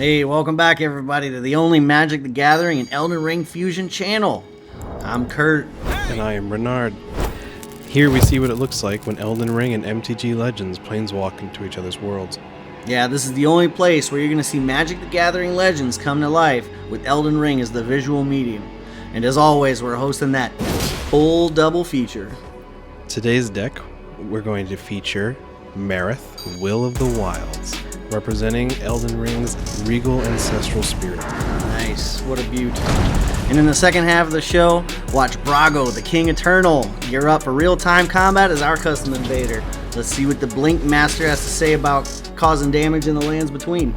Hey, welcome back everybody to the only Magic the Gathering and Elden Ring Fusion channel. I'm Kurt. And I am Renard. Here we see what it looks like when Elden Ring and MTG Legends planeswalk into each other's worlds. Yeah, this is the only place where you're going to see Magic the Gathering Legends come to life with Elden Ring as the visual medium. And as always, we're hosting that full double feature. Today's deck, we're going to feature Marath, Will of the Wilds, representing Elden Ring's Regal Ancestral Spirit. Nice, what a beaut. And in the second half of the show, watch Brago, the King Eternal, gear up for real-time combat as our custom Invader. Let's see what the Blink Master has to say about causing damage in the lands between.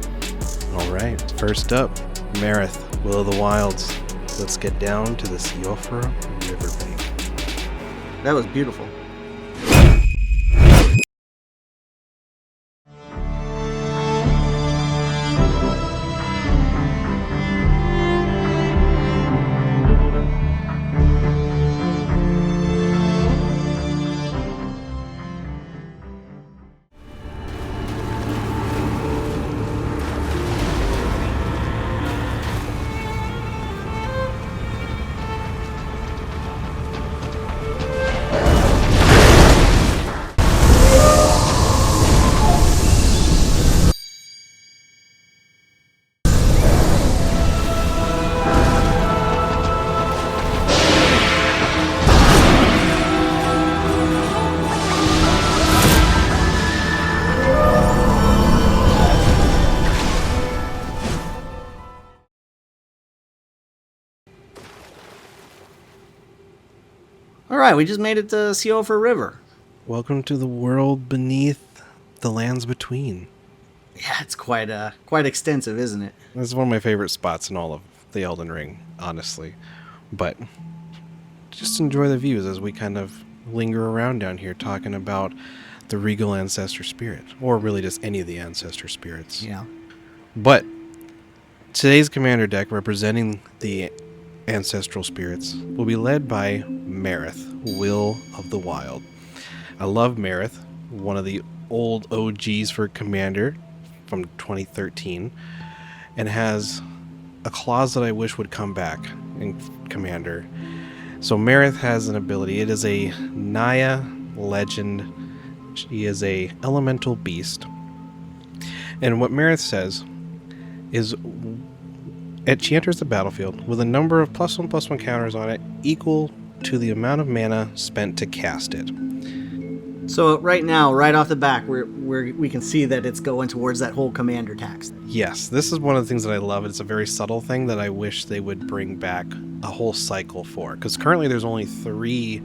Alright, first up, Marath, Will of the Wilds. Let's get down to the Siofra riverbank. That was beautiful. Alright, we just made it to Siofra River. Welcome to the world beneath the lands between. Yeah, it's quite extensive, isn't it? This is one of my favorite spots in all of the Elden Ring, honestly. But just enjoy the views as we kind of linger around down here talking about the Regal Ancestor Spirit, or really just any of the Ancestor Spirits. Yeah. But today's commander deck representing the Ancestral Spirits will be led by Marath, Will of the Wild. I love Marath, one of the old OGs for Commander from 2013, and has a clause that I wish would come back in Commander. So Marath has an ability. It is a Naya legend. She is a elemental beast. And what Marath says is she enters the battlefield with a number of +1/+1 counters on it equal to the amount of mana spent to cast it. So right now, right off the back, we can see that it's going towards that whole commander tax thing. Yes, this is one of the things that I love. It's a very subtle thing that I wish they would bring back a whole cycle for. Because currently there's only 3,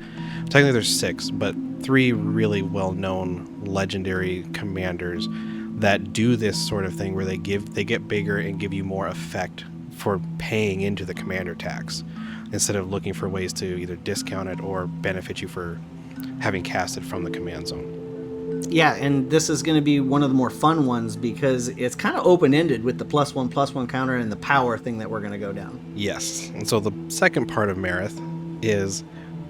technically there's 6, but 3 really well-known legendary commanders that do this sort of thing where they get bigger and give you more effect for paying into the commander tax instead of looking for ways to either discount it or benefit you for having casted from the command zone. Yeah, and this is going to be one of the more fun ones because it's kind of open-ended with the +1/+1 counter and the power thing that we're going to go down. Yes, and so the second part of Marath is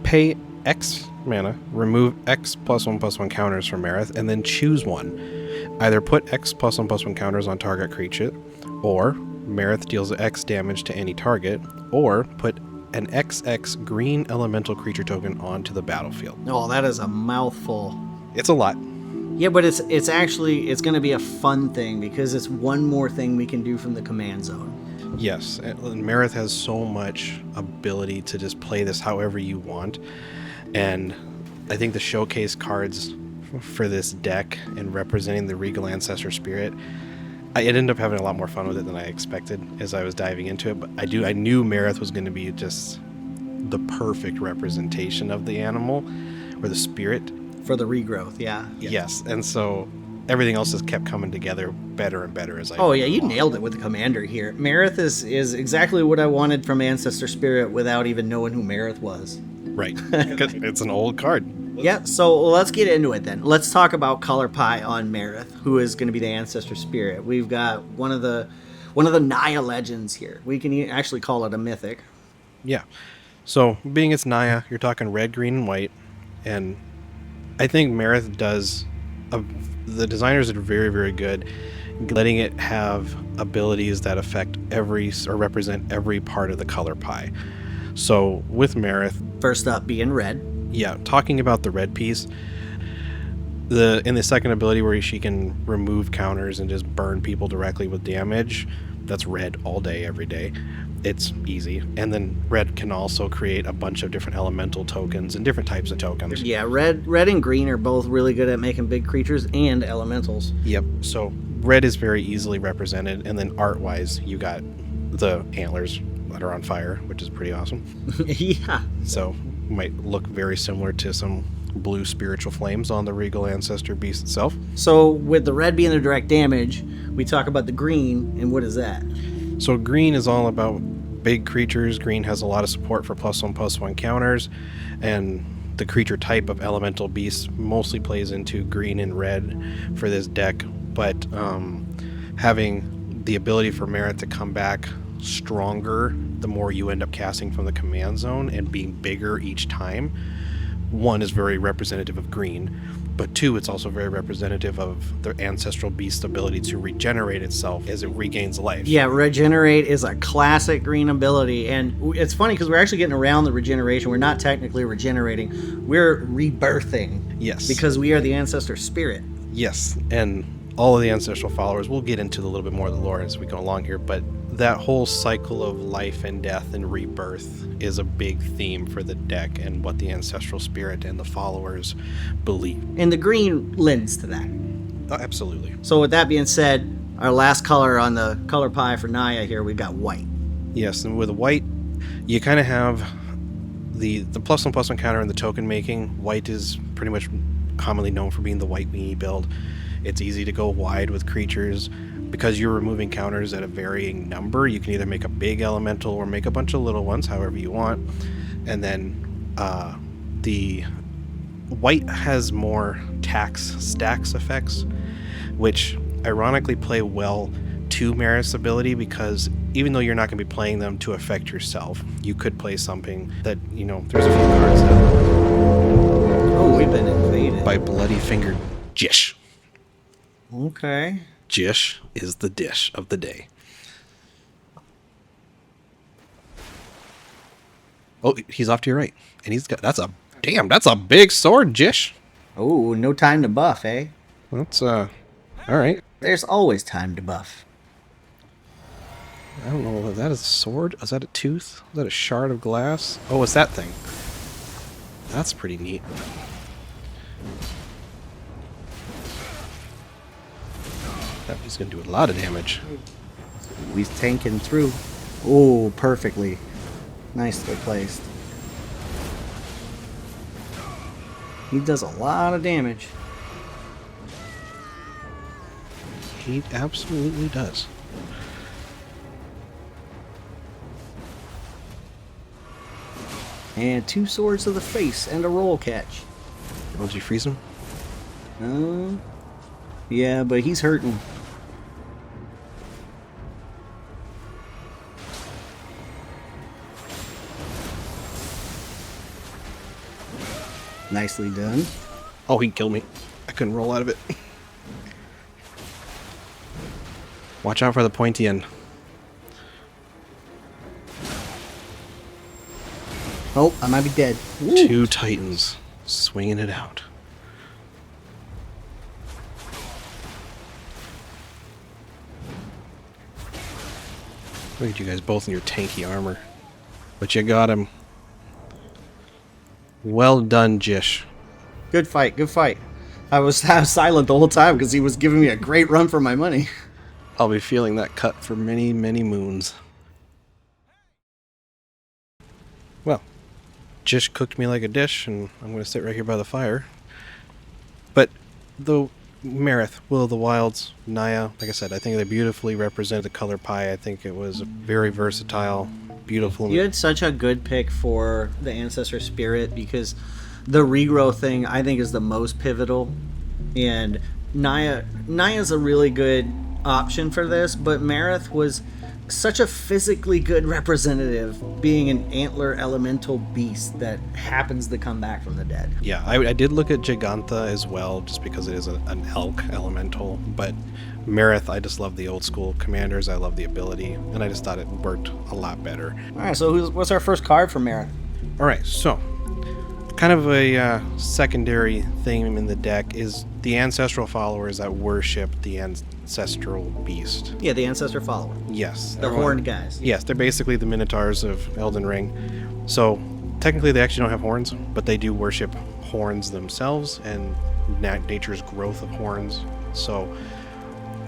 pay X mana, remove X +1/+1 counters from Marath, and then choose one. Either put X +1/+1 counters on target creature, or Marath deals X damage to any target, or put an XX green elemental creature token onto the battlefield. Oh, that is a mouthful. It's a lot. Yeah, but it's going to be a fun thing because it's one more thing we can do from the command zone. Yes, and Marath has so much ability to just play this however you want, and I think the showcase cards for this deck and representing the Regal Ancestor Spirit, I ended up having a lot more fun with it than I expected as I was diving into it. But I knew Marath was going to be just the perfect representation of the animal or the spirit for the regrowth. Yeah. Yes, and so everything else just kept coming together better and better as I. Oh yeah, you nailed it with the commander here. Marath is exactly what I wanted from Ancestor Spirit without even knowing who Marath was. Right, because it's an old card. Yeah, so let's get into it then. Let's talk about Color Pie on Marath, who is going to be the Ancestor Spirit. We've got one of the Naya legends here. We can actually call it a mythic. Yeah. So, being it's Naya, you're talking red, green, and white, and I think Marath does the designers are very, very good letting it have abilities that affect every or represent every part of the color pie. So with Marath, First up being red. yeah, talking about the red piece, in the second ability where she can remove counters and just burn people directly with damage, that's red all day, every day. It's easy. And then red can also create a bunch of different elemental tokens and different types of tokens. Yeah, red and green are both really good at making big creatures and elementals. Yep. So red is very easily represented, and then art-wise, you got the antlers that are on fire, which is pretty awesome. Yeah. So might look very similar to some blue spiritual flames on the regal ancestor beast itself. So with the red being the direct damage, we talk about the green, and what is that? So green is all about big creatures. Green has a lot of support for +1/+1 counters, and the creature type of elemental beast mostly plays into green and red for this deck, but having the ability for Marath to come back stronger the more you end up casting from the command zone and being bigger each time, one, is very representative of green, but two, it's also very representative of the ancestral beast's ability to regenerate itself as it regains life. Yeah, regenerate is a classic green ability, and it's funny because we're actually getting around the regeneration. We're not technically regenerating, we're rebirthing. Yes. Because we are the Ancestor Spirit. Yes, and all of the ancestral followers, we'll get into a little bit more of the lore as we go along here, but that whole cycle of life and death and rebirth is a big theme for the deck and what the ancestral spirit and the followers believe. And the green lends to that. Oh, absolutely. So with that being said, our last color on the color pie for Naya here, we've got white. Yes, and with white, you kind of have the +1/+1 counter and the token making. White is pretty much commonly known for being the white weenie build. It's easy to go wide with creatures. Because you're removing counters at a varying number, you can either make a big elemental or make a bunch of little ones, however you want. And then the white has more tax stacks effects, which ironically play well to Marath's ability, because even though you're not going to be playing them to affect yourself, you could play something that, you know, there's a few cards that... Oh, we've been invaded. By Bloody Fingered Jish. Okay. Jish is the dish of the day. Oh, he's off to your right. And he's got... That's a big sword, Jish. Oh, no time to buff, eh? That's, all right. There's always time to buff. I don't know, is that a sword? Is that a tooth? Is that a shard of glass? Oh, it's that thing. That's pretty neat. He's going to do a lot of damage. He's tanking through. Oh, perfectly. Nicely placed. He does a lot of damage. He absolutely does. And 2 swords to the face and a roll catch. Oh, did you freeze him? Yeah, but he's hurting. Nicely done. Oh, he killed me. I couldn't roll out of it. Watch out for the pointy end. Oh, I might be dead. Ooh. 2 titans swinging it out. Look at you guys both in your tanky armor. But you got him. Well done, Jish. Good fight, good fight. I was silent the whole time because he was giving me a great run for my money. I'll be feeling that cut for many, many moons. Well, Jish cooked me like a dish, and I'm going to sit right here by the fire. But the Marath, Will of the Wilds, Naya, like I said, I think they beautifully represent the color pie. I think it was very versatile, beautiful. You had such a good pick for the Ancestor Spirit because the regrow thing I think is the most pivotal, and Naya's a really good option for this, but Marath was such a physically good representative, being an antler elemental beast that happens to come back from the dead. Yeah, I did look at Giganta as well, just because it is an elk elemental, but Marath, I just love the old school commanders. I love the ability, and I just thought it worked a lot better. All right, so what's our first card for Marath? All right, so kind of a secondary theme in the deck is the ancestral followers that worship the ancestral beast. Yeah, the Ancestor follower. Yes. The horned guys. Yes, they're basically the Minotaurs of Elden Ring. So technically they actually don't have horns, but they do worship horns themselves and nature's growth of horns. So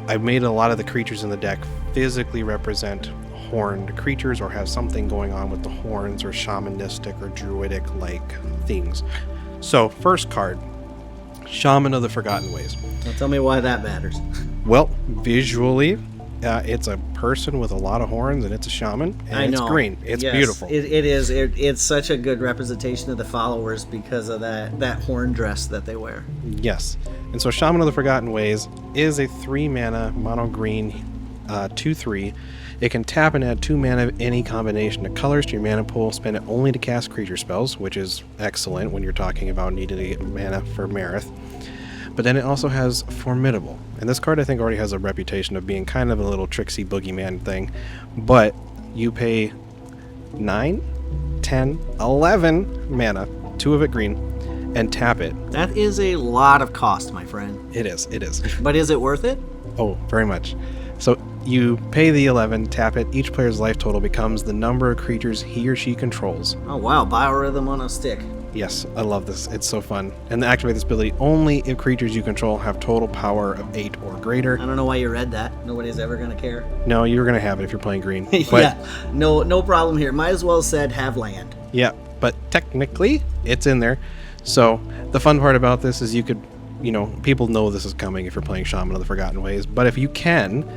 I've made a lot of the creatures in the deck physically represent horned creatures or have something going on with the horns or shamanistic or druidic like things. So first card, Shaman of the Forgotten Ways. Now tell me why that matters. Well, visually, it's a person with a lot of horns and it's a shaman, and it's green. It's beautiful. It is. It's such a good representation of the followers because of that horn dress that they wear. Yes. And so Shaman of the Forgotten Ways is a 3-mana mono green 2/3. It can tap and add 2 mana of any combination of colors to your mana pool. Spend it only to cast creature spells, which is excellent when you're talking about needing to get mana for Marath. But then it also has Formidable. And this card I think already has a reputation of being kind of a little tricksy boogeyman thing. But you pay 9, 10, 11 mana, 2 of it green, and tap it. That is a lot of cost, my friend. It is. But is it worth it? Oh, very much. So you pay the 11, tap it. Each player's life total becomes the number of creatures he or she controls. Oh, wow. Biorhythm on a stick. Yes, I love this. It's so fun. And to activate this ability, only if creatures you control have total power of 8 or greater. I don't know why you read that. Nobody's ever going to care. No, you're going to have it if you're playing green. But, yeah, no problem here. Might as well said have land. Yeah, but technically, it's in there. So the fun part about this is you could, people know this is coming if you're playing Shaman of the Forgotten Ways. But if you can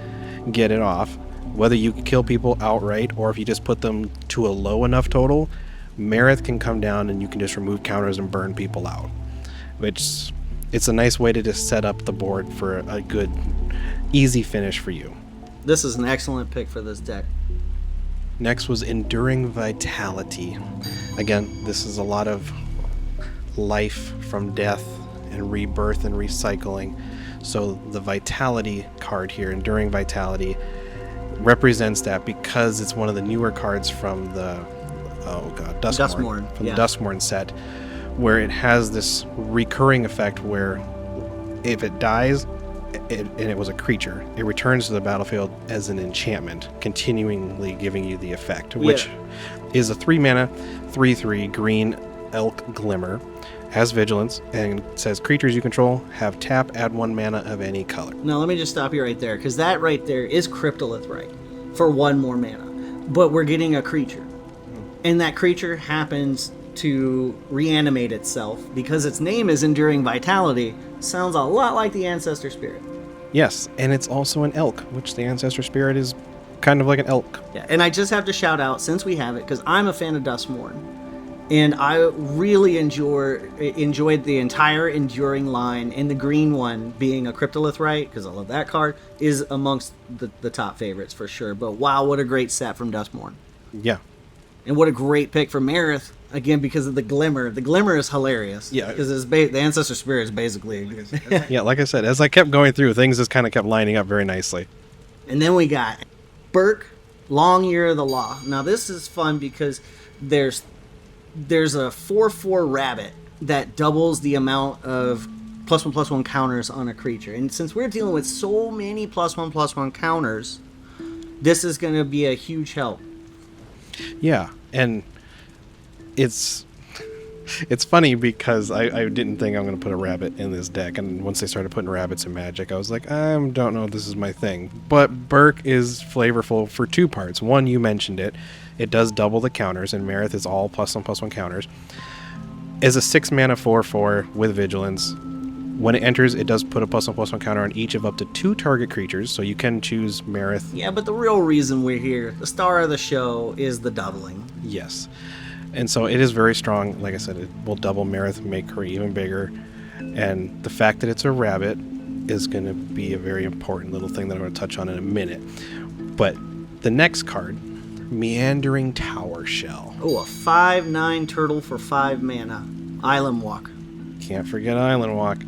get it off, whether you kill people outright or if you just put them to a low enough total, Marath can come down and you can just remove counters and burn people out, which it's a nice way to just set up the board for a good, easy finish for you. This is an excellent pick for this deck. Next was Enduring Vitality. Again, this is a lot of life from death and rebirth and recycling. So the Vitality card here, Enduring Vitality, represents that because it's one of the newer cards from the Duskmourn. From the Duskmourn set, where it has this recurring effect where if it dies and it was a creature, it returns to the battlefield as an enchantment, continually giving you the effect, which is a 3-mana, 3/3 green elk glimmer, has vigilance, and says creatures you control have tap, add 1 mana of any color. Now let me just stop you right there, because that right there is Cryptolith, right? For 1 more mana. But we're getting a creature. And that creature happens to reanimate itself because its name is Enduring Vitality. Sounds a lot like the Ancestor Spirit. Yes, and it's also an elk, which the Ancestor Spirit is kind of like an elk. Yeah, and I just have to shout out, since we have it, because I'm a fan of Duskmourn, and I really enjoyed the entire Enduring line, and the green one being a Cryptolith, right, because I love that card, is amongst the top favorites for sure. But wow, what a great set from Duskmourn. Yeah. And what a great pick for Marath, again, because of the Glimmer. The Glimmer is hilarious. Yeah. Because the Ancestor Spirit is basically... Yeah, like I said, as I kept going through, things just kind of kept lining up very nicely. And then we got Burke, Long Year of the Law. Now, this is fun because there's a 4/4 rabbit that doubles the amount of +1/+1 counters on a creature. And since we're dealing with so many +1/+1 counters, this is going to be a huge help. Yeah, and it's funny because I didn't think I'm going to put a rabbit in this deck, and once they started putting rabbits in Magic, I was like, I don't know if this is my thing. But Burke is flavorful for 2 parts. One, you mentioned it. It does double the counters, and Marath is all +1/+1 counters. As a 6-mana 4/4 with Vigilance, when it enters, it does put a +1/+1 counter on each of up to 2 target creatures, so you can choose Marath. Yeah, but the real reason we're here, the star of the show, is the doubling. Yes. And so it is very strong. Like I said, it will double Marath, make her even bigger. And the fact that it's a rabbit is going to be a very important little thing that I'm going to touch on in a minute. But the next card, Meandering Tower Shell. Oh, a 5/9 turtle for 5 mana. Island Walk. Can't forget Island Walk.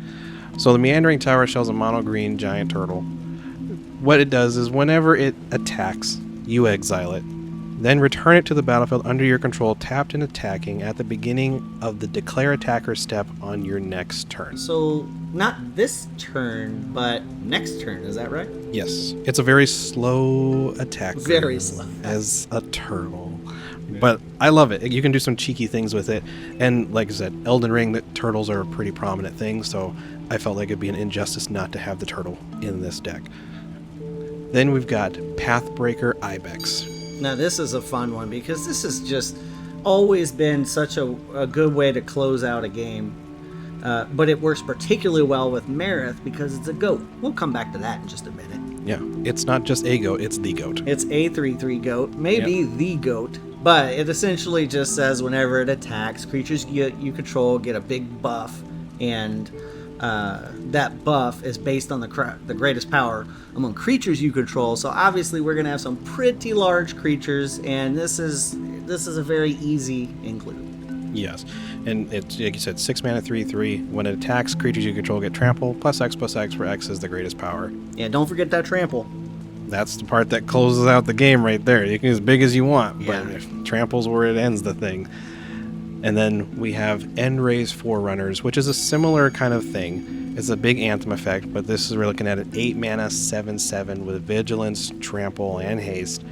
So the Meandering Tower Shell is a mono green giant turtle. what it does is whenever it attacks, you exile it. Then return it to the battlefield under your control, tapped and attacking at the beginning of the declare attacker step on your next turn. So, not this turn, but next turn, is that right? Yes. It's a very slow attacker. Very slow. As a turtle. But I love it. You can do some cheeky things with it. And like I said, Elden Ring, the turtles are a pretty prominent thing, so I felt like it'd be an injustice not to have the turtle in this deck. Then we've got Pathbreaker Ibex. Now this is a fun one because this has just always been such a good way to close out a game. But it works particularly well with Marath because it's a goat. We'll come back to that in just a minute. Yeah, it's not just a goat, it's the goat. It's a 3/3 goat, maybe the goat. But it essentially just says whenever it attacks, creatures you control get a big buff. And that buff is based on the greatest power among creatures you control. So obviously we're going to have some pretty large creatures, and this is a very easy include. Yes, and it's like you said, 6 mana 3/3. When it attacks, creatures you control get trample +X +X, where X is the greatest power. Yeah, don't forget that trample. That's the part that closes out the game right there. You can be as big as you want, but Yeah. if trample's where it ends the thing. And then we have End-Raze Forerunners, which is a similar kind of thing. It's a big Anthem effect, but this is we're looking at an 8 mana 7/7 with Vigilance, Trample, and Haste.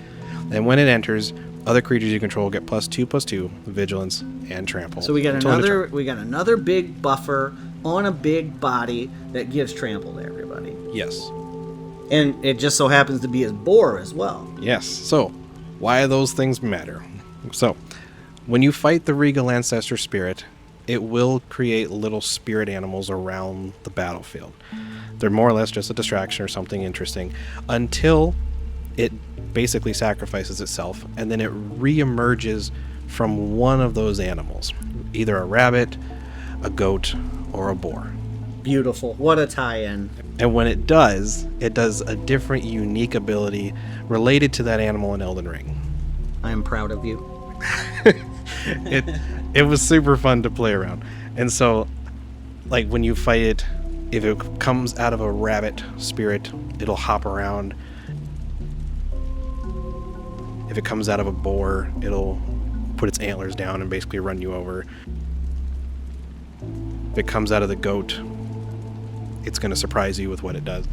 And when it enters, other creatures you control get +2/+2, Vigilance, and Trample. So we got Until end of turn. another big buffer on a big body that gives trample to everybody. Yes. And it just so happens to be a boar as well. Yes. So, why those things matter? So, when you fight the Regal Ancestor Spirit, it will create little spirit animals around the battlefield. They're more or less just a distraction or something interesting until it basically sacrifices itself, and then it re-emerges from one of those animals, either a rabbit, a goat, or a boar. Beautiful. What a tie-in. And when it does a different, unique ability related to that animal in Elden Ring. I am proud of you. It was super fun to play around. And so, like, when you fight it, if it comes out of a rabbit spirit, it'll hop around. If it comes out of a boar, it'll put its antlers down and basically run you over. If it comes out of the goat, it's going to surprise you with what it does.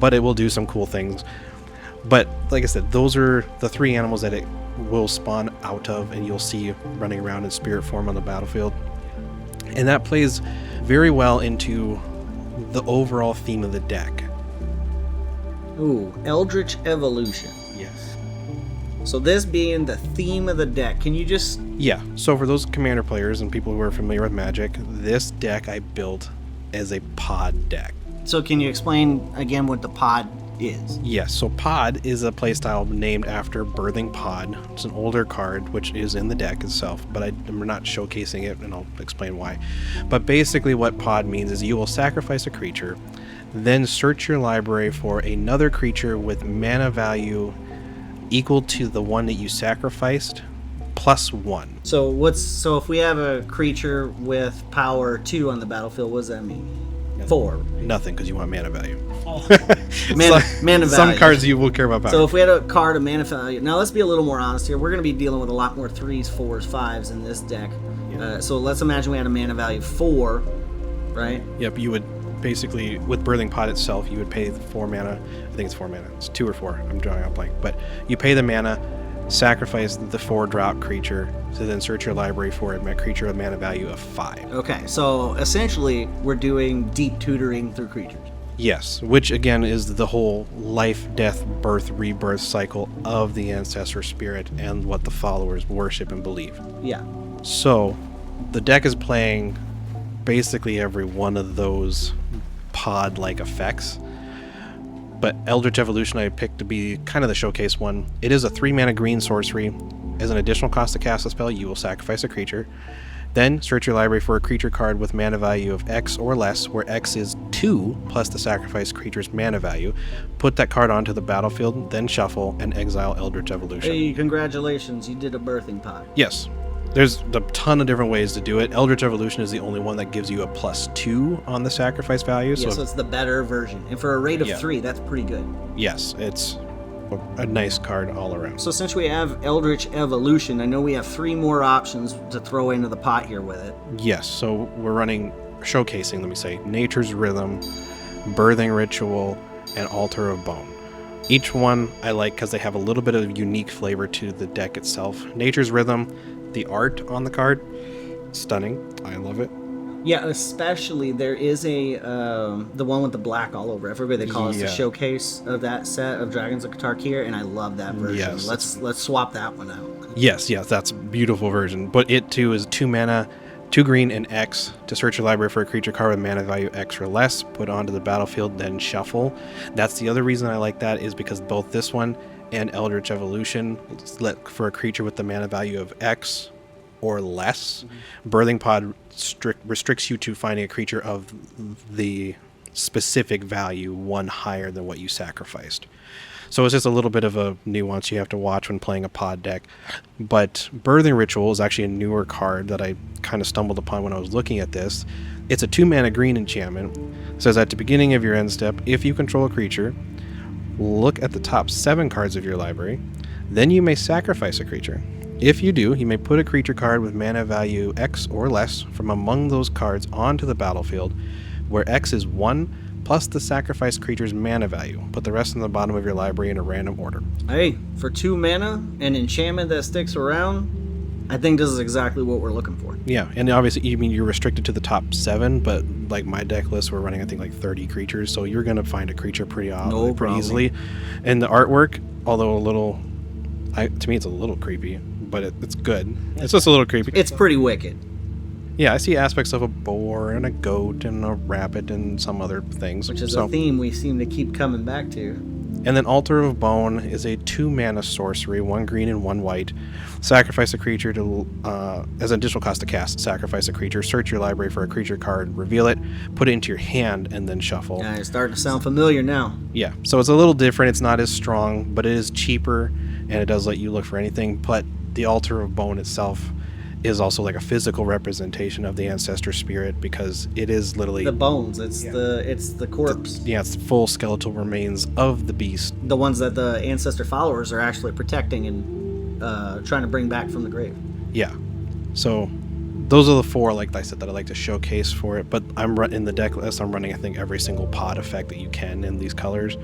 But it will do some cool things. But like I said, those are the 3 animals that it will spawn out of, and you'll see running around in spirit form on the battlefield. And that plays very well into the overall theme of the deck. Ooh, Eldritch Evolution. Yes. So this being the theme of the deck, can you just... Yeah, so for those commander players and people who are familiar with Magic, this deck I built as a pod deck. So can you explain again what the pod is? Yes, so Pod is a playstyle named after Birthing Pod. It's an older card, which is in the deck itself, but I'm not showcasing it, and I'll explain why. But basically what Pod means is you will sacrifice a creature, then search your library for another creature with mana value equal to the one that you sacrificed, +1. So if we have a creature with power 2 on the battlefield, what does that mean? 4. Nothing, because you want mana value. Mana value. Some cards you will care about power. So if we had a card of mana value, now let's be a little more honest here. We're going to be dealing with a lot more 3s, 4s, 5s in this deck. Yeah. So let's imagine we had a mana value 4, right? Yep, you would basically, with Birthing Pod itself, you would pay the 4 mana. I think it's 4 mana. It's 2 or 4. I'm drawing out blank. But you pay the mana, sacrifice the 4-drop creature, to then search your library for a creature with mana value of 5. Okay, so essentially we're doing deep tutoring through creatures. Yes, which again is the whole life, death, birth, rebirth cycle of the Ancestor Spirit and what the followers worship and believe. Yeah. So, the deck is playing basically every one of those pod-like effects. But Eldritch Evolution I picked to be kind of the showcase one. It is a 3-mana green sorcery. As an additional cost to cast a spell, you will sacrifice a creature. Then search your library for a creature card with mana value of X or less, where X is 2 plus the sacrificed creature's mana value. Put that card onto the battlefield, then shuffle and exile Eldritch Evolution. Hey, congratulations, you did a birthing pod. Yes. There's a ton of different ways to do it. Eldritch Evolution is the only one that gives you a +2 on the sacrifice value. Yeah, so it's the better version. And for a rate of 3, that's pretty good. Yes, it's a nice card all around. So since we have Eldritch Evolution, I know we have 3 more options to throw into the pot here with it. Yes, so we're showcasing, let me say, Nature's Rhythm, Birthing Ritual, and Altar of Bone. Each one I like because they have a little bit of unique flavor to the deck itself. Nature's Rhythm, the art on the card, stunning. I love it. Yeah, especially there is the one with the black all over. Everybody they call it the showcase of that set of Dragons of Tarkir, and I love that version. Yes, let's swap that one out. Yes, that's a beautiful version. But it too is 2 mana, 2 green, and X to search your library for a creature card with mana value X or less, put onto the battlefield, then shuffle. That's the other reason I like that, is because both this one and Eldritch Evolution let for a creature with the mana value of X or less. Birthing Pod restricts you to finding a creature of the specific value, one higher than what you sacrificed. So it's just a little bit of a nuance you have to watch when playing a pod deck. But Birthing Ritual is actually a newer card that I kind of stumbled upon when I was looking at this. It's a 2 mana green enchantment. It says at the beginning of your end step, if you control a creature, look at the top 7 cards of your library. Then you may sacrifice a creature. If you do, you may put a creature card with mana value X or less from among those cards onto the battlefield, where X is 1 plus the sacrificed creature's mana value. Put the rest in the bottom of your library in a random order. Hey, for 2 mana, an enchantment that sticks around, I think this is exactly what we're looking for. Yeah, and obviously, you're restricted to the top 7, but like my deck list, we're running, I think, like 30 creatures, so you're going to find a creature pretty easily. And the artwork, although a little, to me, it's a little creepy, but it's good. It's just a little creepy. It's pretty wicked. Yeah, I see aspects of a boar and a goat and a rabbit and some other things. Which is a theme we seem to keep coming back to. And then Altar of Bone is a 2 mana sorcery, 1 green and 1 white. Sacrifice a creature to, as an additional cost to cast, sacrifice a creature, search your library for a creature card, reveal it, put it into your hand, and then shuffle. Yeah, it's starting to sound familiar now. Yeah, so it's a little different. It's not as strong, but it is cheaper, and it does let you look for anything. But the Altar of Bone itself is also like a physical representation of the Ancestor Spirit, because it is literally the bones. It's the corpse. It's the full skeletal remains of the beast. The ones that the Ancestor followers are actually protecting and trying to bring back from the grave. Yeah. So those are the 4, like I said, that I like to showcase for it. But in the deck list, I'm running, I think, every single pod effect that you can in these colors.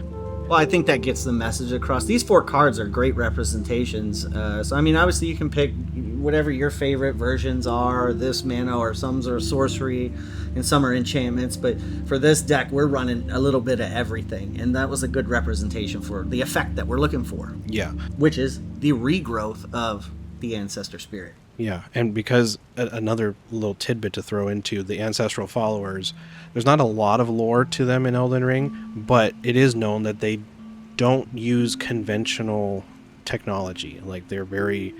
Well, I think that gets the message across. These 4 cards are great representations. So, I mean, obviously you can pick whatever your favorite versions are. This mana, or some are sorcery, and some are enchantments. But for this deck, we're running a little bit of everything. And that was a good representation for the effect that we're looking for. Yeah. Which is the regrowth of the Ancestor Spirit. Yeah, and because another little tidbit to throw into the Ancestral followers, there's not a lot of lore to them in Elden Ring, but it is known that they don't use conventional technology. Like, they're very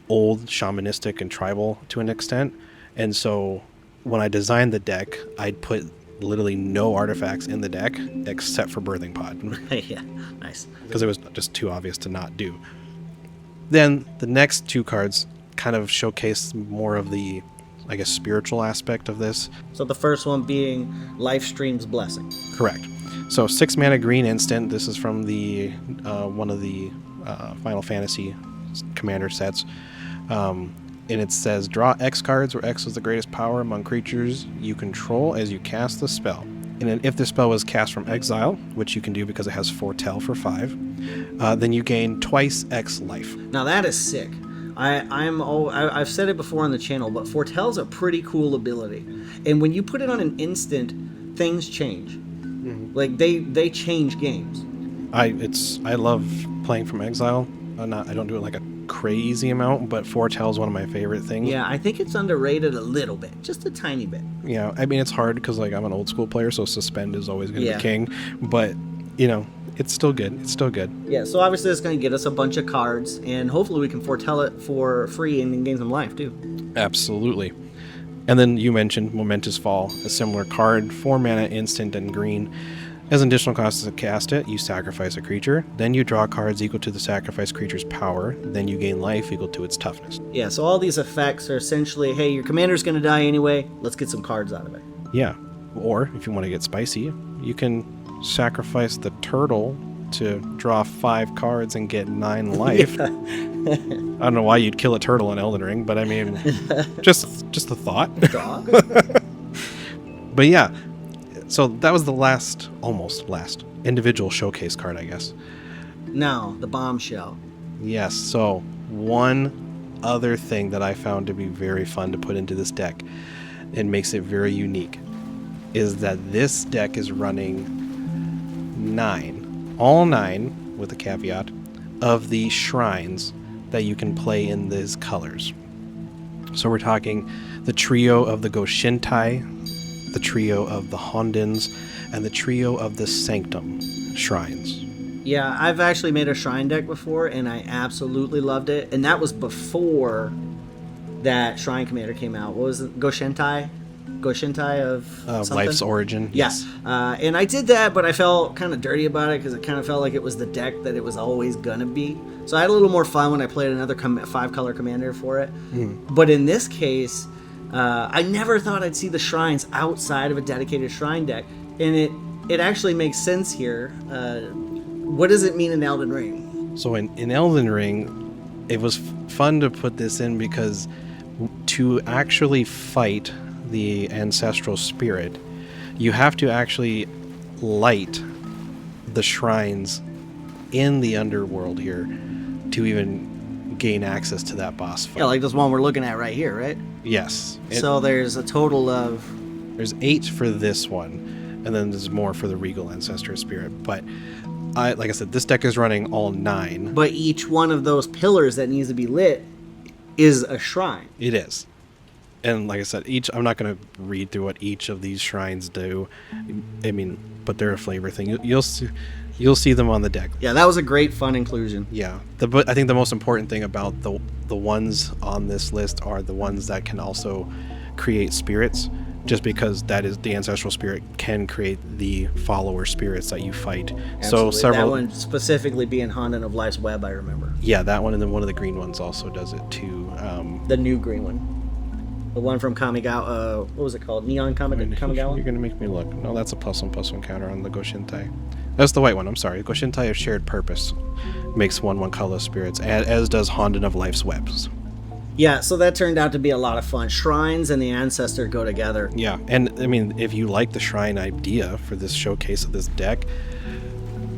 old, shamanistic, and tribal to an extent. And so when I designed the deck, I'd put literally no artifacts in the deck except for Birthing Pod. Yeah, nice. Because it was just too obvious to not do. Then the next 2 cards kind of showcase more of the, I guess, spiritual aspect of this. So the first one being Lifestream's Blessing. Correct. So 6 mana green instant. This is from the one of the Final Fantasy commander sets. And it says, draw X cards, where X is the greatest power among creatures you control as you cast the spell. And then if the spell was cast from exile, which you can do because it has Foretell for 5, then you gain twice X life. Now that is sick. I've said it before on the channel, but Foretell's a pretty cool ability. And when you put it on an instant, things change. Mm-hmm. Like, they change games. I love playing from exile. I don't do it like a crazy amount, but Foretell is one of my favorite things. Yeah, I think it's underrated a little bit, just a tiny bit. Yeah, I mean, it's hard because, like, I'm an old school player, so suspend is always going to be king. But, you know, it's still good. It's still good. Yeah, so obviously it's going to get us a bunch of cards, and hopefully we can foretell it for free and then gain some life, too. Absolutely. And then you mentioned Momentous Fall, a similar card, 4 mana instant and green. As an additional cost to cast it, you sacrifice a creature, then you draw cards equal to the sacrificed creature's power, then you gain life equal to its toughness. Yeah, so all these effects are essentially, hey, your commander's going to die anyway, let's get some cards out of it. Yeah, or if you want to get spicy, you can sacrifice the turtle to draw 5 cards and get 9 life. Yeah. I don't know why you'd kill a turtle in Elden Ring, but I mean, just a thought. Dog. But yeah, so that was the almost last individual showcase card, I guess. Now, the bombshell. Yes, so one other thing that I found to be very fun to put into this deck and makes it very unique is that this deck is running 9 with a caveat of the shrines that you can play in these colors. So we're talking the trio of the Goshintai, the trio of the Hondens, and the trio of the Sanctum shrines. Yeah, I've actually made a shrine deck before, and I absolutely loved it. And that was before that Shrine Commander came out. What was it? Goshintai of something? Life's Origin. Yes. And I did that, but I felt kind of dirty about it because it kind of felt like it was the deck that it was always going to be. So I had a little more fun when I played another 5-color commander for it. But in this case, I never thought I'd see the shrines outside of a dedicated shrine deck. And it actually makes sense here. What does it mean in Elden Ring? So in Elden Ring, it was fun to put this in because to actually fight the Ancestral Spirit, you have to actually light the shrines in the underworld here to even gain access to that boss fight. Yeah, like this one we're looking at right here, right? Yes. So there's a total of... There's 8 for this one, and then there's more for the Regal Ancestor Spirit. But like I said, this deck is running all 9. But each one of those pillars that needs to be lit is a shrine. It is. And like I said, I'm not going to read through what each of these shrines do. I mean, but they're a flavor thing. You'll see them on the deck. Yeah, that was a great fun inclusion. Yeah. But I think the most important thing about the ones on this list are the ones that can also create spirits, just because that is the Ancestral Spirit can create the follower spirits that you fight. Absolutely. So several. That one specifically being Honden of Life's Web, I remember. Yeah, that one, and then one of the green ones also does it too. The new green one. The one from Kamigawa, what was it called? Neon Kamigawa? You're going to make me look. No, that's a +1/+1 counter on the Goshintai. That's the white one, I'm sorry. Goshintai of Shared Purpose makes 1/1 color spirits, as does Honden of Life's Webs. Yeah, so that turned out to be a lot of fun. Shrines and the Ancestor go together. Yeah, and I mean, if you like the shrine idea for this showcase of this deck,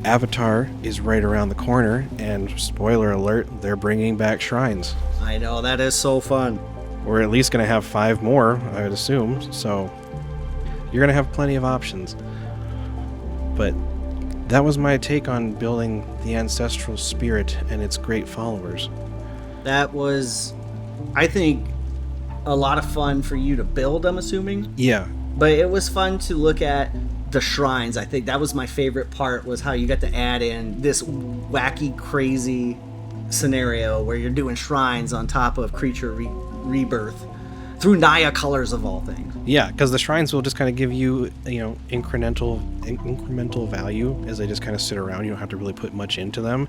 Avatar is right around the corner, and spoiler alert, they're bringing back shrines. I know, that is so fun. We're at least going to have 5 more, I would assume, so you're going to have plenty of options. But that was my take on building the Ancestral Spirit and its great followers. That was, I think, a lot of fun for you to build, I'm assuming. Yeah. But it was fun to look at the shrines. I think that was my favorite part, was how you got to add in this wacky, crazy scenario where you're doing shrines on top of creature rebirth through Naya colors of all things. Yeah, because the shrines will just kind of give you, incremental value as they just kind of sit around. You don't have to really put much into them.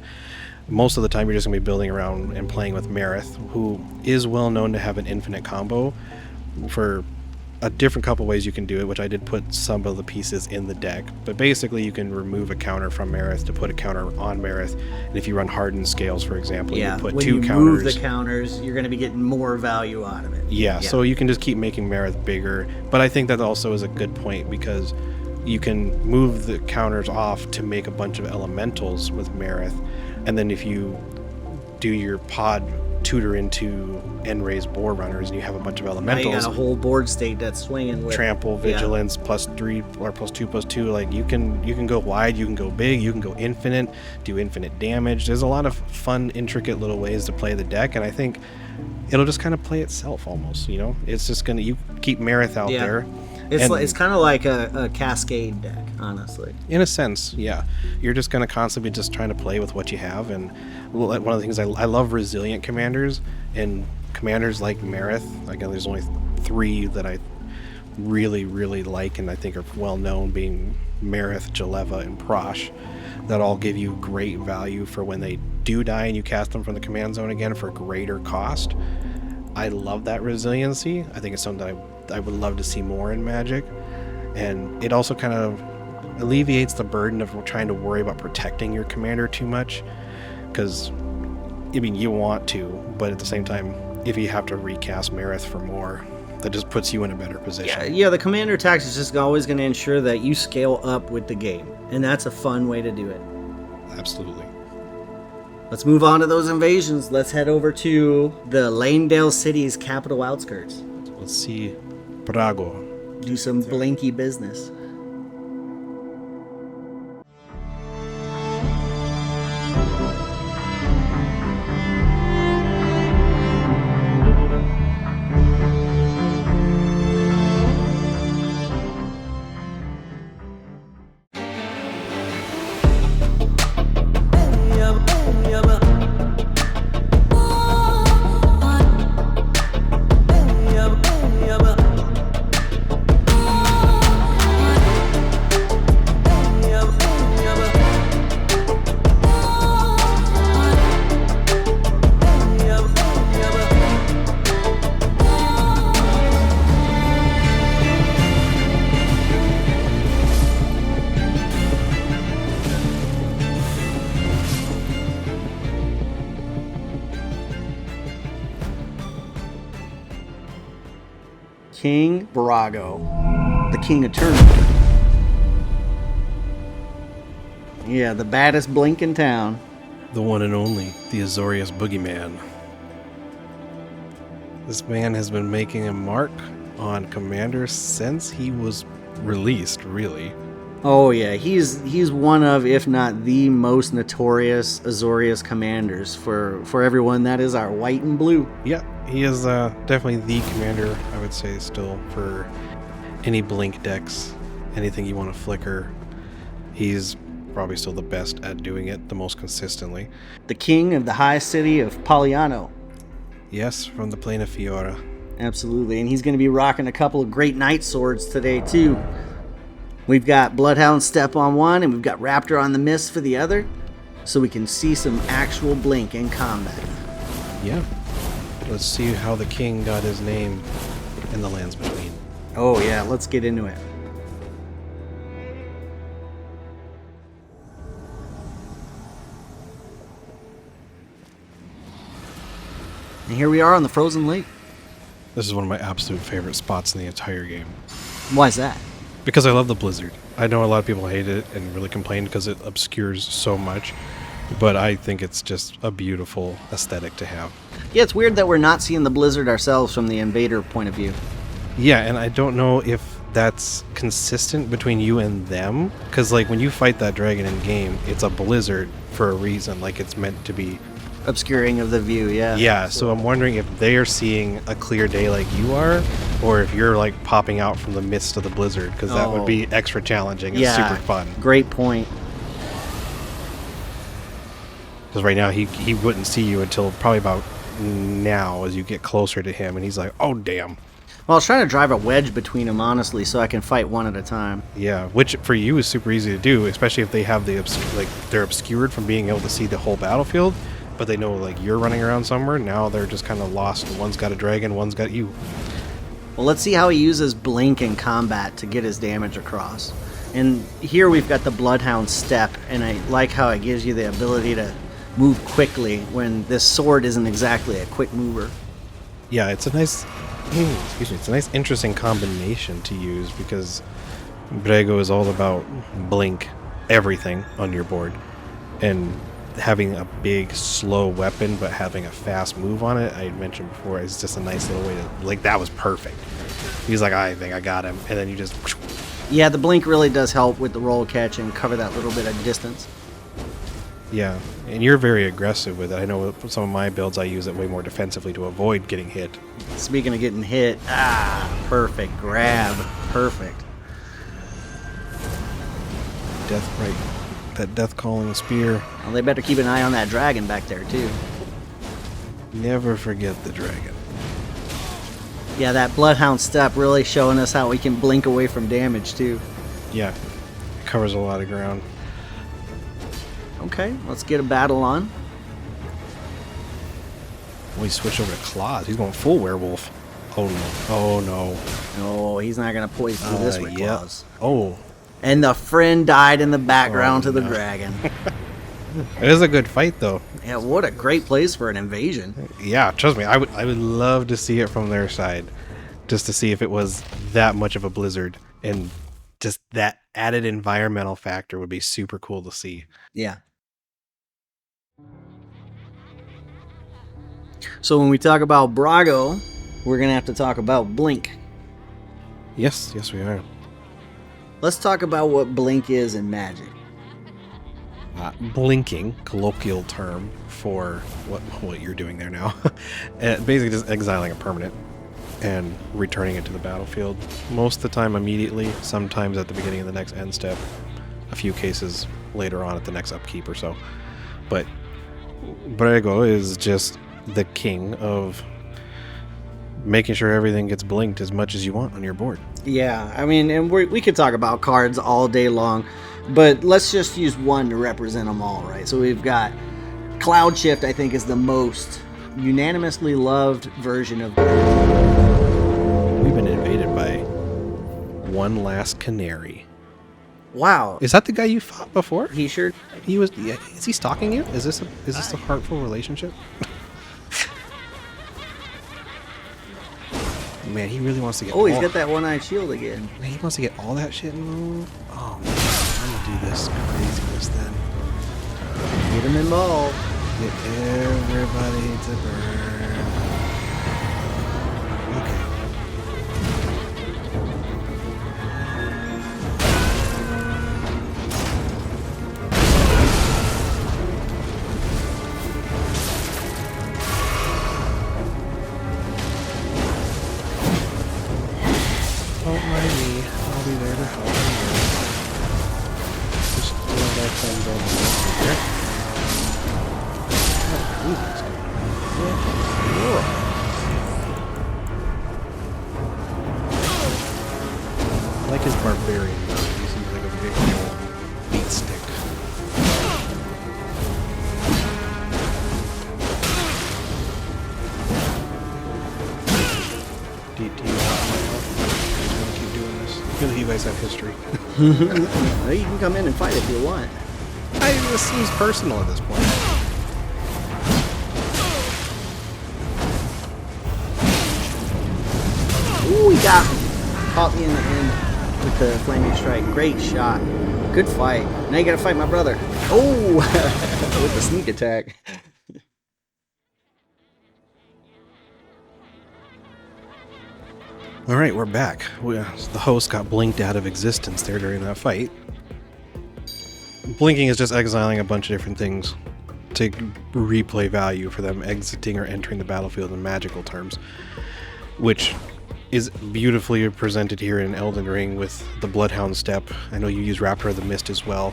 Most of the time, you're just going to be building around and playing with Marath, who is well known to have an infinite combo. For a different couple ways you can do it, which I did put some of the pieces in the deck. But basically, you can remove a counter from Marath to put a counter on Marath. And if you run hardened scales, for example, you put 2 counters. When you move the counters, you're going to be getting more value out of it. Yeah, so you can just keep making Marath bigger. But I think that also is a good point, because you can move the counters off to make a bunch of elementals with Marath. And then if you do your pod tutor into Enray's Boar Runners and you have a bunch of elementals, now you got a whole board state that's swinging with trample, vigilance, +3 or +2/+2. Like you can go wide, you can go big, you can go infinite, do infinite damage. There's a lot of fun, intricate little ways to play the deck, and I think it'll just kind of play itself almost. It's just gonna, you keep Marath out there. It's kind of like a Cascade deck, honestly. In a sense, yeah. You're just going to constantly be just trying to play with what you have. And one of the things I love resilient commanders, and commanders like Marath. Again, there's only 3 that I really, really like and I think are well known, being Marath, Jaleva, and Prosh that all give you great value for when they do die and you cast them from the command zone again for greater cost. I love that resiliency. I think it's something that I would love to see more in Magic. And it also kind of alleviates the burden of trying to worry about protecting your commander too much. Because, I mean, you want to, but at the same time, if you have to recast Marath for more, that just puts you in a better position. Yeah, the commander tax is just always going to ensure that you scale up with the game. And that's a fun way to do it. Absolutely. Let's move on to those invasions. Let's head over to the Lanedale City's capital outskirts. Let's see Brago. Do some blinky business. King Brago, the King Eternal. Yeah, the baddest blink in town. The one and only, the Azorius Boogeyman. This man has been making a mark on Commander since he was released, really. Oh yeah, he's one of, if not the most notorious Azorius commanders for everyone that is our white and blue. Yeah, he is definitely the commander, I would say, still, for any blink decks, anything you want to flicker. He's probably still the best at doing it the most consistently. The king of the high city of Poliano. Yes, from the plane of Fiora. Absolutely, and he's going to be rocking a couple of great knight swords today too. We've got Bloodhound Step on one, and we've got Raptor on the Mist for the other, so we can see some actual blink in combat. Yeah. Let's see how the king got his name in the lands between. Oh yeah, let's get into it. And here we are on the frozen lake. This is one of my absolute favorite spots in the entire game. Why is that? Because I love the blizzard. I know a lot of people hate it and really complain because it obscures so much, but I think it's just a beautiful aesthetic to have. Yeah, it's weird that we're not seeing the blizzard ourselves from the Invader point of view. Yeah, and I don't know if that's consistent between you and them, because like when you fight that dragon in game, it's a blizzard for a reason, like it's meant to be obscuring of the view. Yeah, so I'm wondering if they are seeing a clear day like you are, or if you're like popping out from the midst of the blizzard, because that would be extra challenging and super fun. Great point. Because right now he wouldn't see you until probably about now as you get closer to him, and he's like, oh damn. Well, I was trying to drive a wedge between them, honestly, so I can fight one at a time. Yeah, which for you is super easy to do, especially if they have the they're obscured from being able to see the whole battlefield, but they know like you're running around somewhere. Now they're just kind of lost. One's got a dragon, one's got you. Well, let's see how he uses blink in combat to get his damage across. And here we've got the Bloodhound Step, and I like how it gives you the ability to move quickly when this sword isn't exactly a quick mover. Yeah, it's a nice, it's a nice interesting combination to use, because Brago is all about blink everything on your board, and having a big slow weapon but having a fast move on it, I mentioned before, is just a nice little way to, like, that was perfect. He's like, I think I got him, and then you just... Yeah, the blink really does help with the roll catch and cover that little bit of distance. Yeah, and you're very aggressive with it. I know with some of my builds I use it way more defensively to avoid getting hit. Speaking of getting hit, perfect grab, perfect. That death calling spear. Well, they better keep an eye on that dragon back there too. Never forget the dragon. Yeah, that Bloodhound Step really showing us how we can blink away from damage too. Yeah, covers a lot of ground. Okay, let's get a battle on. We switch over to claws. He's going full werewolf. Oh no! Oh no! No, he's not gonna poison through this with claws. Oh. And the friend died in the background to the dragon. It is a good fight, though. Yeah, what a great place for an invasion. Yeah, trust me, I would love to see it from their side, just to see if it was that much of a blizzard, and just that added environmental factor would be super cool to see. Yeah. So when we talk about Brago, we're gonna have to talk about Blink. Yes, we are. Let's talk about what Blink is in Magic. Blinking, colloquial term for what you're doing there now. Basically just exiling a permanent and returning it to the battlefield. Most of the time immediately, sometimes at the beginning of the next end step, a few cases later on at the next upkeep or so. But Brago is just the king of making sure everything gets blinked as much as you want on your board. Yeah, I mean, and we could talk about cards all day long, but let's just use one to represent them all, right? So we've got Cloud Shift, I think, is the most unanimously loved version of Blink. We've been invaded by one last canary. Wow. Is that the guy you fought before? He sure... He was. Yeah, is he stalking you? Is this a heartful relationship? Man, he really wants to get. Oh, he's got that one-eyed shield again. Man, he wants to get all that shit involved. Oh man, I'm gonna do this craziness then. Get him involved. Get everybody to burn. Okay. Don't mind me. I'll be there to help you. Just doing that thing over here. Oh, ooh, that's good. I like his barbarian mode. He seems like a big old beat stick. Do you want my help? I want to keep doing this. I feel like you guys have history. Well, you can come in and fight if you want. This seems personal at this point. Ooh, he got me. Caught me in the end with the flaming strike. Great shot. Good fight. Now you gotta fight my brother. Oh, with the sneak attack. All right, we're back. The host got blinked out of existence there during that fight. Blinking is just exiling a bunch of different things to replay value for them exiting or entering the battlefield in magical terms, which is beautifully presented here in Elden Ring with the Bloodhound step. I know you use Raptor of the Mist as well,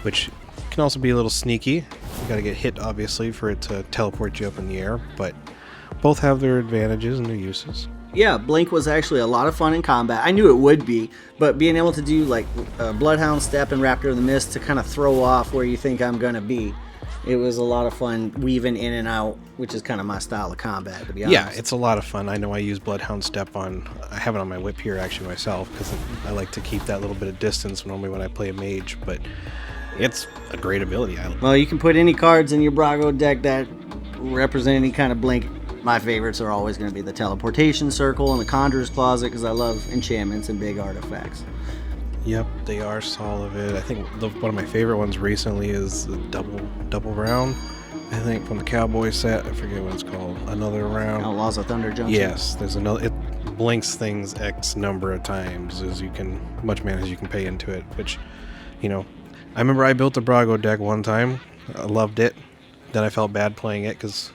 which can also be a little sneaky. You gotta get hit, obviously, for it to teleport you up in the air, but both have their advantages and their uses. Yeah, Blink was actually a lot of fun in combat. I knew it would be, but being able to do like Bloodhound Step and Raptor of the Mist to kind of throw off where you think I'm going to be, it was a lot of fun weaving in and out, which is kind of my style of combat, to be honest. Yeah, it's a lot of fun. I know I use Bloodhound Step on, I have it on my whip here actually myself, because I like to keep that little bit of distance normally when I play a mage, but it's a great ability. Well, you can put any cards in your Brago deck that represent any kind of Blink. My favorites are always going to be the Teleportation Circle and the Conjurer's Closet, because I love enchantments and big artifacts. Yep, they are solid. I think one of my favorite ones recently is the double round. I think from the Cowboy set. I forget what it's called. Another round. Outlaws of Thunder Junction. Yes, there's another. It blinks things X number of times as you can, much mana as you can pay into it. Which, you know, I remember I built a Brago deck one time. I loved it. Then I felt bad playing it because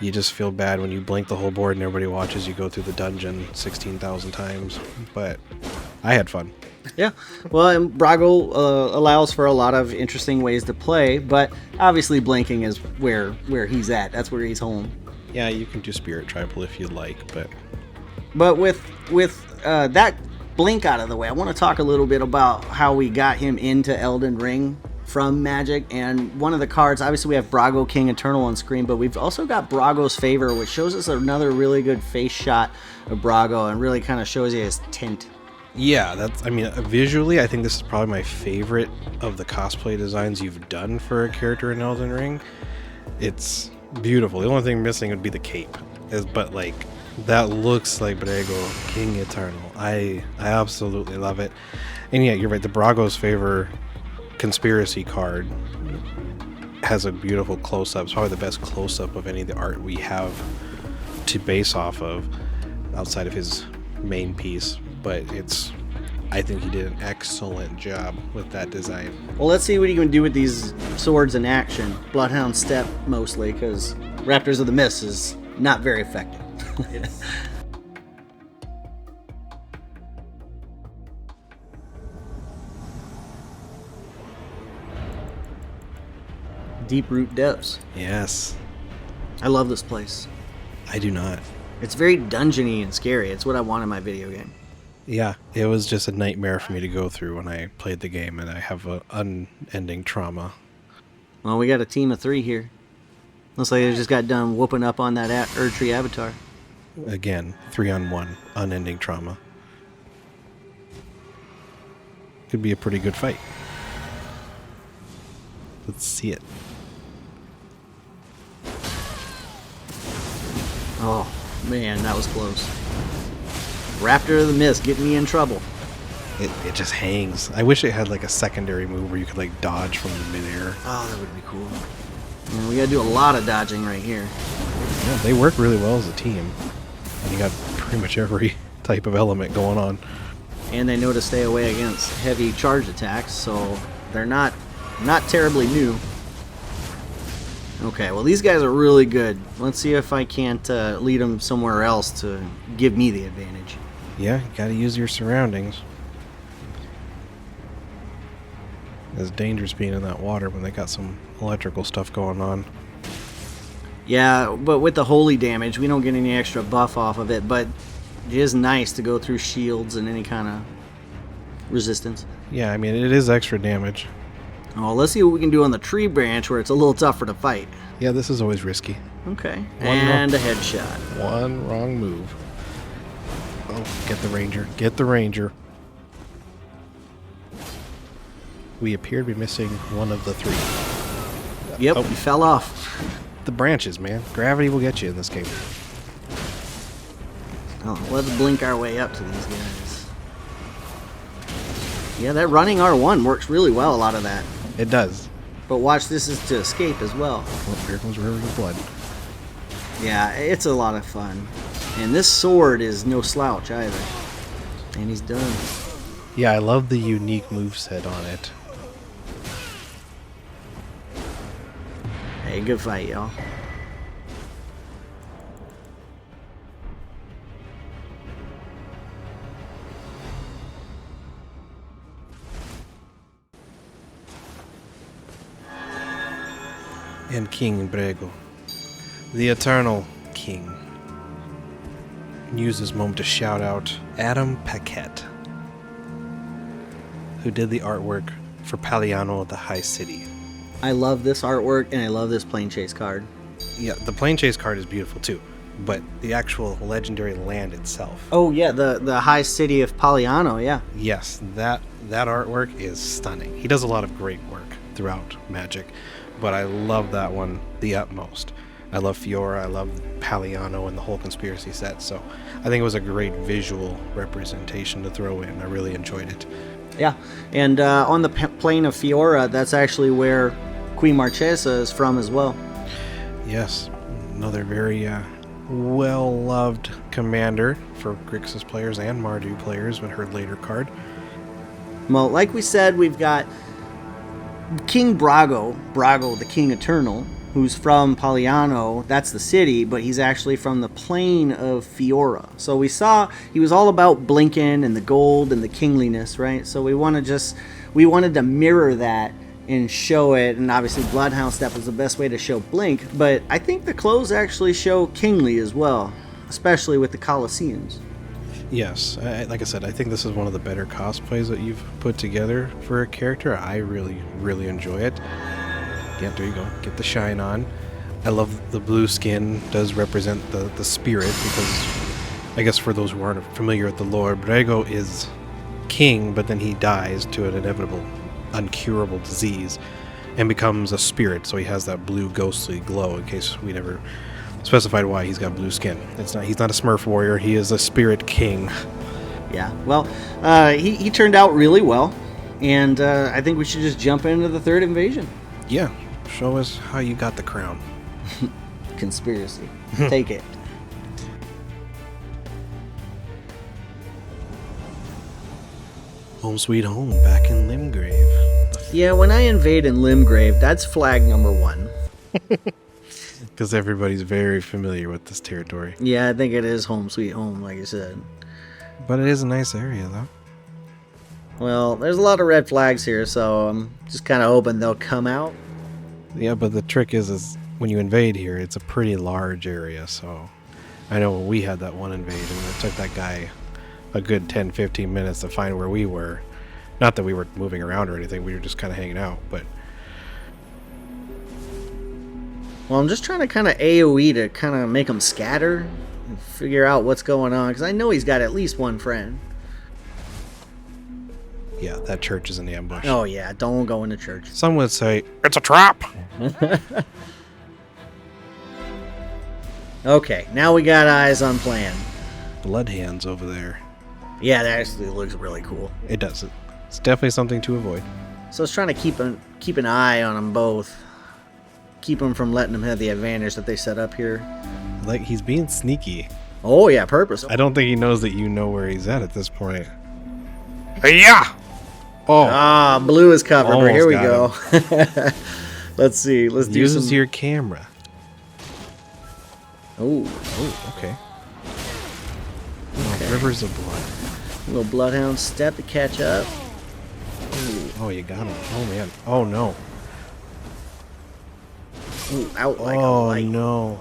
you just feel bad when you blink the whole board and everybody watches you go through the dungeon 16,000 times. But I had fun. Yeah, well, and Brago allows for a lot of interesting ways to play, but obviously blinking is where he's at. That's where he's home. Yeah, you can do Spirit Tribal if you like, but with that Blink out of the way, I want to talk a little bit about how we got him into Elden Ring from Magic. And one of the cards, obviously we have Brago, King Eternal on screen, but we've also got Brago's Favor, which shows us another really good face shot of Brago and really kind of shows you his tint. Yeah, that's, I mean, visually, I think this is probably my favorite of the cosplay designs you've done for a character in Elden Ring. It's beautiful. The only thing missing would be the cape, but like, that looks like Brago, King Eternal. I absolutely love it. And yeah, you're right, the Brago's Favor conspiracy card has a beautiful close-up. It's probably the best close-up of any of the art we have to base off of outside of his main piece. But I think he did an excellent job with that design. Well, let's see what he can do with these swords in action. Bloodhound Step mostly, because Raptors of the Mist is not very effective. Deep Root Depths. Yes. I love this place. I do not. It's very dungeony and scary. It's what I want in my video game. Yeah, it was just a nightmare for me to go through when I played the game, and I have an unending trauma. Well, we got a team of 3 here. Looks like they just got done whooping up on that Erdtree avatar. Again, 3-on-1, unending trauma. Could be a pretty good fight. Let's see it. Oh, man, that was close. Raptor of the Mist getting me in trouble. It just hangs. I wish it had like a secondary move where you could like dodge from the midair. Oh, that would be cool. Yeah, we gotta do a lot of dodging right here. Yeah, they work really well as a team. And you got pretty much every type of element going on. And they know to stay away against heavy charge attacks, so they're not terribly new. Okay, well these guys are really good. Let's see if I can't lead them somewhere else to give me the advantage. Yeah, you gotta use your surroundings. It's dangerous being in that water when they got some electrical stuff going on. Yeah, but with the holy damage, we don't get any extra buff off of it, but it is nice to go through shields and any kind of resistance. Yeah, I mean, it is extra damage. Oh, let's see what we can do on the tree branch where it's a little tougher to fight. Yeah, this is always risky. Okay, and a headshot. One wrong move. Oh, get the ranger. Get the ranger. We appear to be missing one of the 3. Yep, Oh. he fell off. The branches, man. Gravity will get you in this game. Oh, let's blink our way up to these guys. Yeah, that running R1 works really well, a lot of that. It does. But watch, this is to escape as well. Oh, here comes River of Blood. Yeah, it's a lot of fun. And this sword is no slouch either. And he's done. Yeah, I love the unique moveset on it. Hey, good fight, y'all. And King Brago, the Eternal King, use this moment to shout out Adam Paquette, who did the artwork for Paliano, the High City. I love this artwork, and I love this plane chase card. Yeah, the plane chase card is beautiful too, but the actual legendary land itself. Oh, yeah, the High City of Paliano, yeah. Yes, that artwork is stunning. He does a lot of great work throughout Magic, but I love that one the utmost. I love Fiora, I love Paliano and the whole conspiracy set, so I think it was a great visual representation to throw in. I really enjoyed it. Yeah, and on the plane of Fiora, that's actually where Queen Marchesa is from as well. Yes, another very well-loved commander for Grixis players and Mardu players when her later card. Well, like we said, we've got King Brago, the King Eternal, who's from Paliano. That's the city, but he's actually from the plane of Fiora. So we saw he was all about blinking and the gold and the kingliness, right? So we wanted to mirror that and show it, and obviously Bloodhound Step was the best way to show blink, but I think the clothes actually show kingly as well, especially with the Colosseums. Yes, like I said, I think this is one of the better cosplays that you've put together for a character. I really, really enjoy it. Yeah, there you go. Get the shine on. I love the blue skin. Does represent the spirit, because I guess for those who aren't familiar with the lore, Brago is king, but then he dies to an inevitable, uncurable disease and becomes a spirit. So he has that blue ghostly glow. In case we never specified why he's got blue skin. He's not a Smurf warrior. He is a spirit king. Yeah, well, he turned out really well, and I think we should just jump into the third invasion. Yeah, show us how you got the crown. Conspiracy. Take it. Home sweet home, back in Limgrave. Yeah, when I invade in Limgrave, that's flag number 1. Because everybody's very familiar with this territory. Yeah, I think it is home sweet home, like I said. But it is a nice area, though. Well, there's a lot of red flags here, so I'm just kind of hoping they'll come out. Yeah, but the trick is when you invade here, it's a pretty large area, so... I know when we had that one invasion, it took that guy a good 10-15 minutes to find where we were. Not that we were moving around or anything, we were just kind of hanging out, but... Well, I'm just trying to kind of AoE to kind of make him scatter and figure out what's going on, because I know he's got at least one friend. Yeah, that church is in the ambush. Oh yeah, don't go into church. Some would say, it's a trap! Okay, now we got eyes on plan. Blood hands over there. Yeah, that actually looks really cool. It does. It's definitely something to avoid. So I was trying to keep an eye on them both. Keep them from letting them have the advantage that they set up here. Like, he's being sneaky. Oh yeah, purpose. I don't think he knows that you know where he's at this point. Yeah. Oh. Ah, blue is covered. Almost Here we got go. Let's see. Let's do Uses some... your camera. Oh, Oh, okay. Oh, rivers of blood. a little bloodhound step to catch up. Oh, you got him. Oh, man. Oh, no. Ooh, out like a Oh, light. no.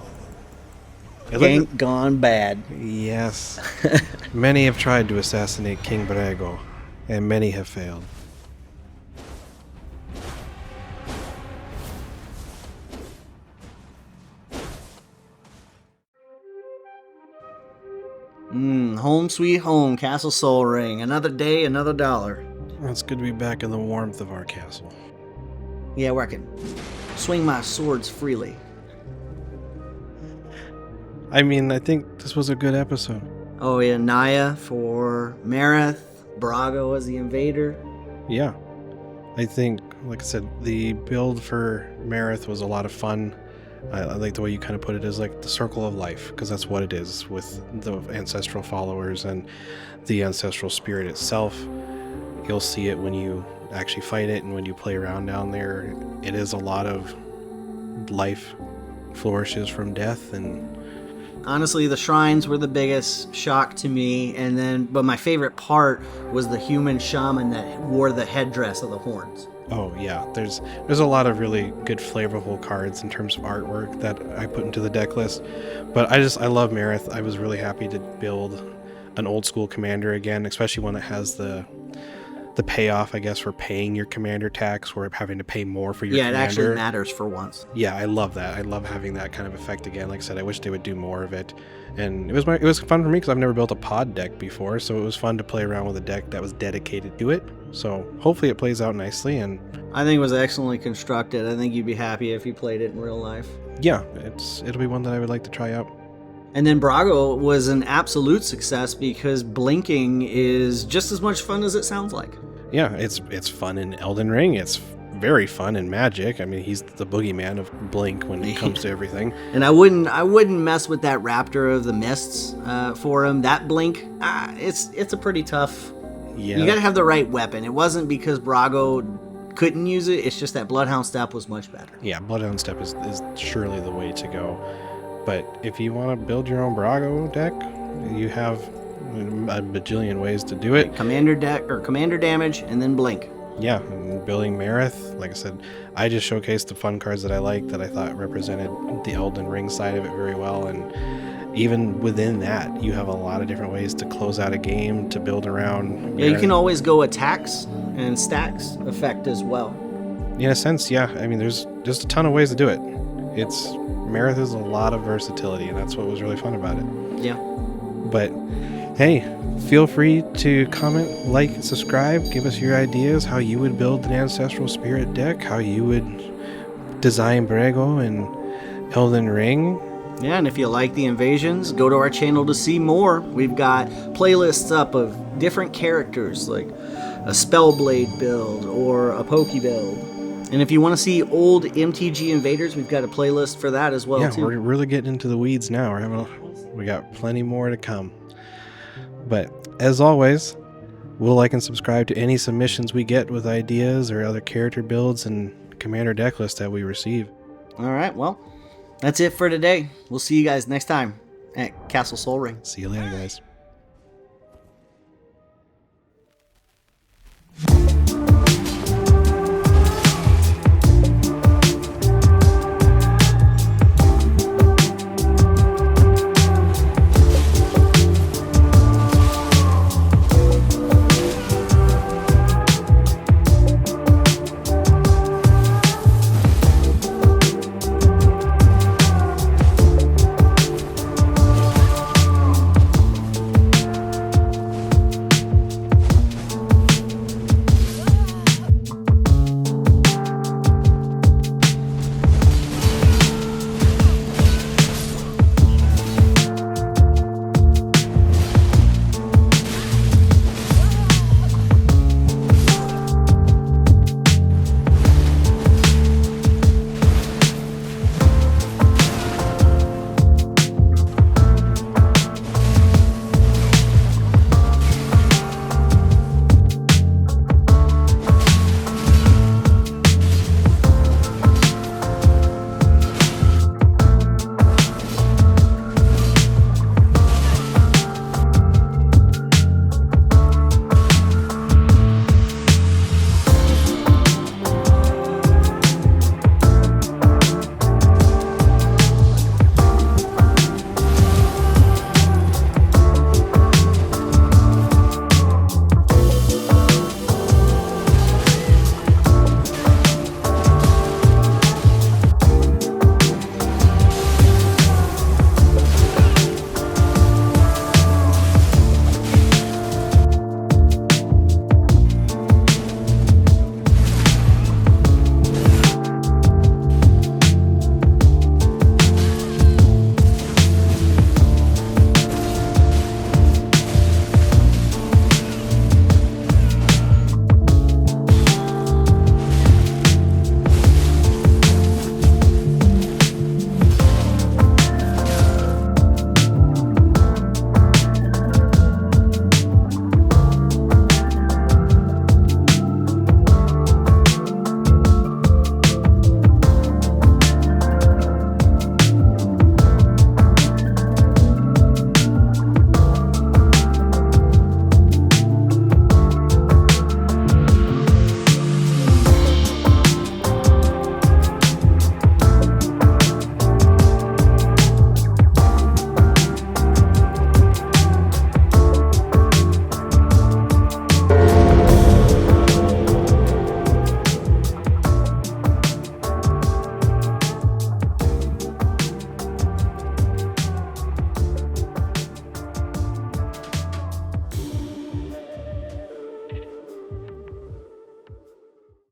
Gank gone bad. Yes. Many have tried to assassinate King Brago, and many have failed. Home sweet home, Castle Soul Ring. Another day, another dollar. It's good to be back in the warmth of our castle. Yeah, where I can swing my swords freely. I mean, I think this was a good episode. Oh yeah, Naya for Marath, Brago as the Invader. Yeah. I think, like I said, the build for Marath was a lot of fun. I like the way you kind of put it as like the circle of life, because that's what it is with the ancestral followers and the ancestral spirit itself. You'll see it when you actually fight it and when you play around down there. It is a lot of life flourishes from death. And Honestly, the shrines were the biggest shock to me, but my favorite part was the human shaman that wore the headdress of the horns. oh yeah, there's a lot of really good flavorful cards in terms of artwork that I put into the deck list. But I love Marath. I was really happy to build an old school commander again, especially one that has the payoff, I guess, for paying your commander tax, or having to pay more for your commander. Yeah, it actually matters for once. Yeah, I love that. I love having that kind of effect again. Like I said, I wish they would do more of it. And it was fun for me because I've never built a pod deck before, so it was fun to play around with a deck that was dedicated to it. So hopefully it plays out nicely. And I think it was excellently constructed. I think you'd be happy if you played it in real life. yeah, it'll be one that I would like to try out. And then Brago was an absolute success because blinking is just as much fun as it sounds like. Yeah, it's fun in Elden Ring. It's very fun in Magic. I mean, he's the boogeyman of Blink when it comes to everything. And I wouldn't mess with that Raptor of the Mists for him. That Blink, it's a pretty tough. Yeah. You got to have the right weapon. It wasn't because Brago couldn't use it. It's just that Bloodhound Step was much better. Yeah, Bloodhound Step is surely the way to go. But if you want to build your own Brago deck, you have a bajillion ways to do it. Commander deck or commander damage, and then Blink. Yeah, and building Marath, like I said, I just showcased the fun cards that I liked, that I thought represented the Elden Ring side of it very well, and even within that, you have a lot of different ways to close out a game, to build around. Yeah, you can always go attacks and stacks effect as well. In a sense, yeah. I mean, there's just a ton of ways to do it. Marath is a lot of versatility, and that's what was really fun about it. Yeah. But hey, feel free to comment, like, subscribe, give us your ideas, how you would build an Ancestral Spirit deck, how you would design Brago and Elden Ring. Yeah, and if you like the invasions, go to our channel to see more. We've got playlists up of different characters, like a Spellblade build or a Poke build. And if you want to see old MTG Invaders, we've got a playlist for that as well, too. Yeah, we're really getting into the weeds now. We got plenty more to come. But as always, we'll like and subscribe to any submissions we get with ideas or other character builds and commander deck lists that we receive. All right, well, that's it for today. We'll see you guys next time at Castle Sol Ring. See you later, guys.